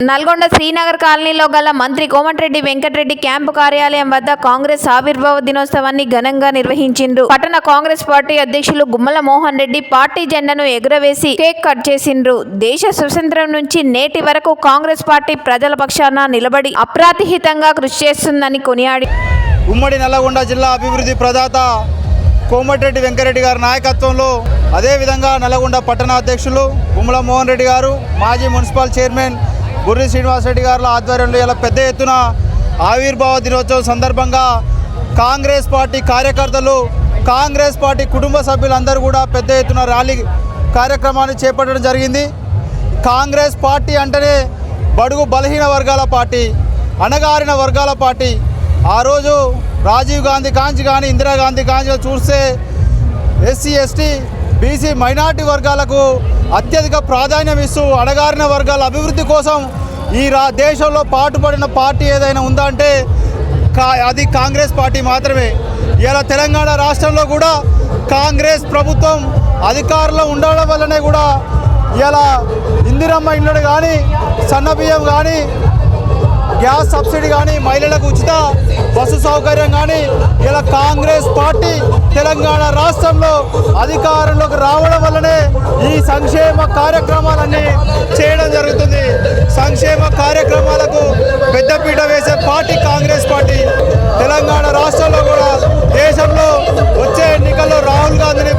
నల్గొండ శ్రీనగర్ కాలనీలో గల మంత్రి కోమటిరెడ్డి వెంకటరెడ్డి క్యాంపు కార్యాలయం వద్ద కాంగ్రెస్ ఆవిర్భావ దినోత్సవాన్ని ఘనంగా నిర్వహించిండ్రు. పట్టణ కాంగ్రెస్ పార్టీ అధ్యక్షులు గుమ్మల మోహన్ రెడ్డి పార్టీ జెండాను ఎగురవేసి కేక్ కట్ చేసిండ్రు. దేశ స్వతంత్రం నుంచి నేటి వరకు కాంగ్రెస్ పార్టీ ప్రజల పక్షాన నిలబడి అప్రాతిహితంగా కృషి చేస్తుందని కొనియాడి ఉమ్మడి నల్లగొండ జిల్లా అభివృద్ధి ప్రదాత కోమటిరెడ్డి వెంకరెడ్డి గారి నాయకత్వంలో, అదేవిధంగా నల్లగొండ పట్టణ అధ్యక్షులు గుమ్మల మోహన్ రెడ్డి గారు, మాజీ మున్సిపల్ చైర్మన్ బుర్రి శ్రీనివాసరెడ్డి గారి ఆధ్వర్యంలో ఇలా పెద్ద ఎత్తున ఆవిర్భావ దినోత్సవం సందర్భంగా కాంగ్రెస్ పార్టీ కార్యకర్తలు, కాంగ్రెస్ పార్టీ కుటుంబ సభ్యులందరూ కూడా పెద్ద ఎత్తున ర్యాలీ కార్యక్రమాన్ని చేపట్టడం జరిగింది. కాంగ్రెస్ పార్టీ అంటేనే బడుగు బలహీన వర్గాల పార్టీ, అణగారిన వర్గాల పార్టీ. ఆ రోజు రాజీవ్ గాంధీ కాంచి కానీ ఇందిరాగాంధీ కాంచి చూస్తే ఎస్సీ ఎస్టీ బీసీ మైనార్టీ వర్గాలకు అత్యధిక ప్రాధాన్యం ఇస్తూ అణగారిన వర్గాల అభివృద్ధి కోసం ఈ దేశంలో పాటుపడిన పార్టీ ఏదైనా ఉందా అంటే అది కాంగ్రెస్ పార్టీ మాత్రమే. ఇలా తెలంగాణ రాష్ట్రంలో కూడా కాంగ్రెస్ ప్రభుత్వం అధికారంలో ఉండడం వల్లనే కూడా ఇలా ఇందిరమ్మ ఇండ్లు కానీ, సన్నబియ్యం కానీ, గ్యాస్ సబ్సిడీ కానీ, మహిళలకు ఉచిత బస్సు సౌకర్యం కానీ ఇలా కాంగ్రెస్ పార్టీ తెలంగాణ రాష్ట్రంలో అధికారంలోకి రావడం వల్లనే ఈ సంక్షేమ కార్యక్రమాలన్నీ చేయడం జరుగుతుంది. సంక్షేమ కార్యక్రమాలకు పెద్దపీట వేసే పార్టీ కాంగ్రెస్ పార్టీ. తెలంగాణ రాష్ట్రంలో కూడా దేశంలో వచ్చే ఎన్నికల్లో రాహుల్ గాంధీని